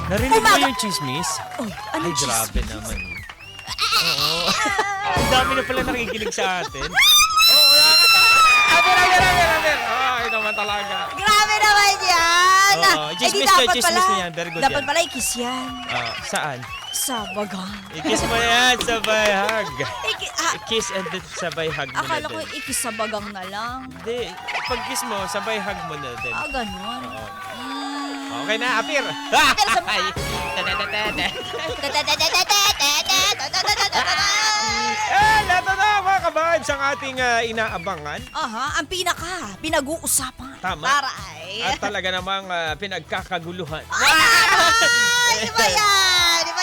Narinig mo yung chismis? Uy, ano Ay, grabe naman. Oo. Ang dami na pala nakikinig sa atin. Oo, Aber. Ay, naman talaga. Grabe naman yan! Oo, chismis niya yan. Very good dapat yan. pala ikis yan. Saan? Sa bagang. Ikis mo yan, sabay hug. Kiss and then sabay hug mo na Akala ko din. ikis sa bagang na lang. Hindi, pag kiss mo, sabay hug mo na din. Ganun. Oo. Mm. Okay na, Apir. Apir sa mukha. Lato na mga ka-vibes ang ating inaabangan. Ang pinag-uusapan. Tama. Para ay. At talaga namang pinagkakaguluhan. Iba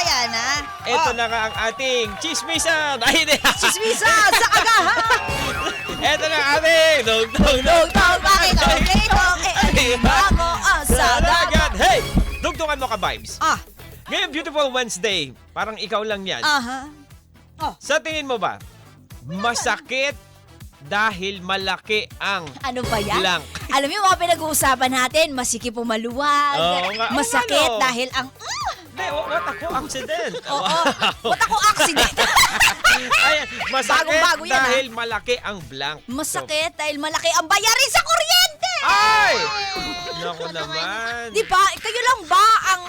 yan, ha? Ito na nga ang ating chismisan. Ay, hindi. Chismisa sa agahan. Ito na ang ating dugtong. Bakit ang litong bago ang sadagat. Hey! Dugtungan mo ka-vibes. Ah. Ngayon, Beautiful Wednesday. Parang ikaw lang yan. Sa tingin mo ba, masakit dahil malaki ang Ano ba yan? blank? Alam mo yung mga pinag-uusapan natin, masikip pumaluwag, Oo nga. masakit Oo, ano? dahil ang... Hindi, what ako accident. Oo, what ako accident? Ayan, masakit Bagong-bago yan, dahil malaki ang blank. Masakit dahil malaki ang bayarin sa kuryente! Ay! Naku naman. Di ba? Kayo lang ba ang...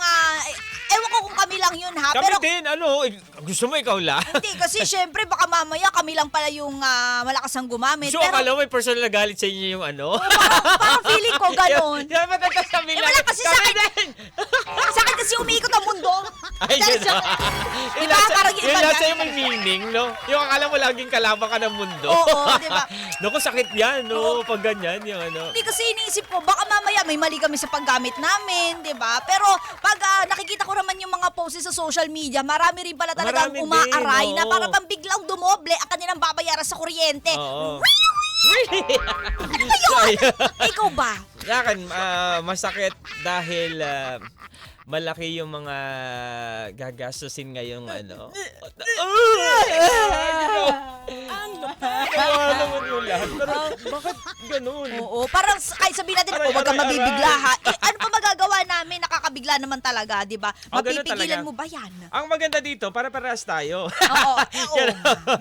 ewan ko kung kami lang yun, ha? Kami Pero din, gusto mo ikaw lang? hindi, kasi syempre baka mamaya kami lang pala yung malakas ang gumamit. So, Pero akala mo may personal na galit sa inyo yung parang feeling ko ganun. Yan ba nagkasabi lang? wala kasi sa Kami akin. din! Sa akin kasi umiikot ang mundo. Ay, yun na. Di ba? Parang yung Yung iba nasa yan. iyo may meaning, no? Yung akala mo laging kalaban ka ng mundo. Oo, di ba? Naku, sakit yan, no? Oo. Pag ganyan, yung ano. Hindi kasi iniisip ko, baka mamaya may mali kami sa paggamit namin, di ba? Pero pag nakikita ko naman yung mga posts sa social media, marami rin pala talagang Marami din, umaaray na oo. para bang biglang dumoble ang kanilang babayaran sa kuryente. Oo. Ayun! Ikaw ba? Sa akin, masakit dahil malaki yung mga gagastusin ngayong ano. Kawawa naman yung lahat. Pero bakit ganun? Oo, parang kahit sabihin natin, Aray, huwag kang aray, mabibigla aray. ha. Ano pa magagawa namin? Nakakabigla naman talaga, di ba? Ganun Mapipigilan talaga. mo ba yan? Ang maganda dito, para-parehas tayo. Oo.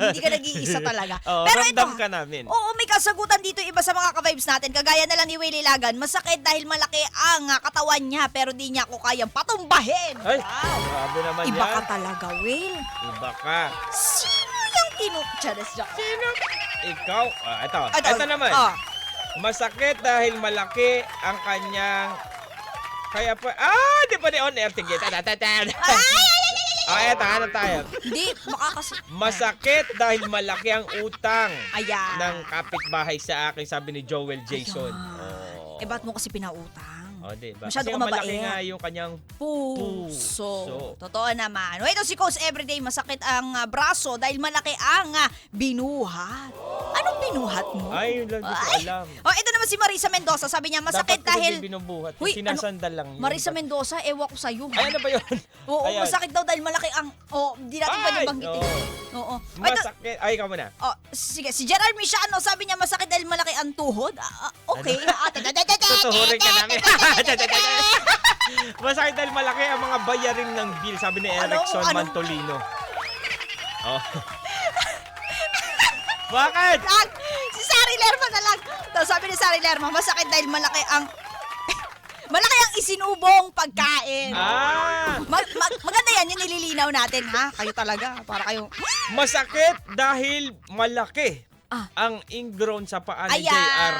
Hindi ka nag-iisa talaga. Oo, Pero ramdam ito, ka namin. oo, may kasagutan dito iba sa mga ka-vibes natin. Kagaya na lang ni Willie Lagan, masakit dahil malaki ang katawan niya pero di niya ako kayang patumbahin. Ay, Wow. grabe naman Iba yan. ka talaga, Will. Iba ka. Sino yung Charis Jack. Sino? Ikaw? Ito. Ito. Ito naman. Masakit dahil malaki ang kanyang... Kaya pa... di pa on air. Tigit. Eto, ano tayo? Hindi, baka kasi... Masakit dahil malaki ang utang Ayan. ng kapitbahay sa akin, sabi ni Joel Jason. Ayan. Ba't mo kasi pinautang? Diba? Masyado Kasi ka malaki mabait. nga yung kanyang Puso. Totoo naman. O ito si Coach Everyday, masakit ang braso dahil malaki ang binuhat. Anong binuhat mo? Ay, hindi ko alam. O ito naman si Marisa Mendoza, sabi niya masakit Dapat ko dahil... din binubuhat. Uy, Sinasandal lang yun. Marisa Mendoza, ewan ko sa'yo. Ay, ano ba yun? Oo, Ayan. masakit daw dahil malaki ang... di natin pwede banggitin. Oo. O, ito, Masakit. Ay, ikaw muna. sige, si Gerald Mishano, sabi niya masakit dahil malaki ang tuhod. Okay. Tutuhurin ka namin. Masakit dahil malaki ang mga bayarin ng bill, sabi ni Erickson Ano? Mantolino. Bakit? Si Sari Lerma na lang. Tapos sabi ni Sari Lerma, masakit dahil malaki ang... malaki ang isinubong pagkain. Maganda yan, yung nililinaw natin, ha? Kayo talaga, para kayo... Masakit dahil malaki ang ingrown sa paa ni Ayan! JR.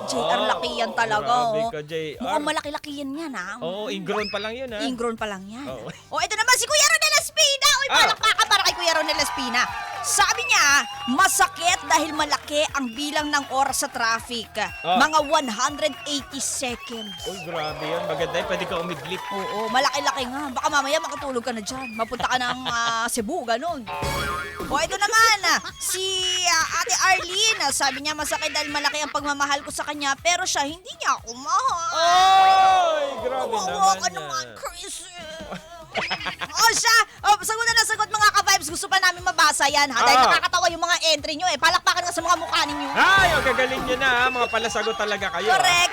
JR, laki yan talaga. Grabe ka, JR. Mukhang malaki-laki yan yan, ha? Oo, ingrown pa lang yun, ha? Ingrown pa lang yan. Oo. Ito naman si Kuya Ronel Espina. Uy, palakpakan para kay Kuya Ronel Espina. Sabi niya, masakit dahil malaki ang bilang ng oras sa traffic. Mga 180 seconds. Uy, grabe yun. Maganda yun. Pwede ka umidlip. Oo, malaki-laki nga. Baka mamaya makatulog ka na dyan. Mapunta ka ng Cebu, ganun. Ito naman, si Ate Arlene. Sabi niya, masakit dahil malaki ang pagmamahal ko sa kanya, pero siya, hindi niya ako mahal. Ay, grabe Kawawa naman ka yan. naman, Chris. Siya. Sagot na sagot mga ka-vibes. Gusto pa namin mabasa yan, ha? Dahil nakakatawa yung mga entry nyo, eh. Palakpakan nga sa mga mukha ninyo. Ay, ang gagaling nyo na, ha? Mga palasagot talaga kayo. Correct.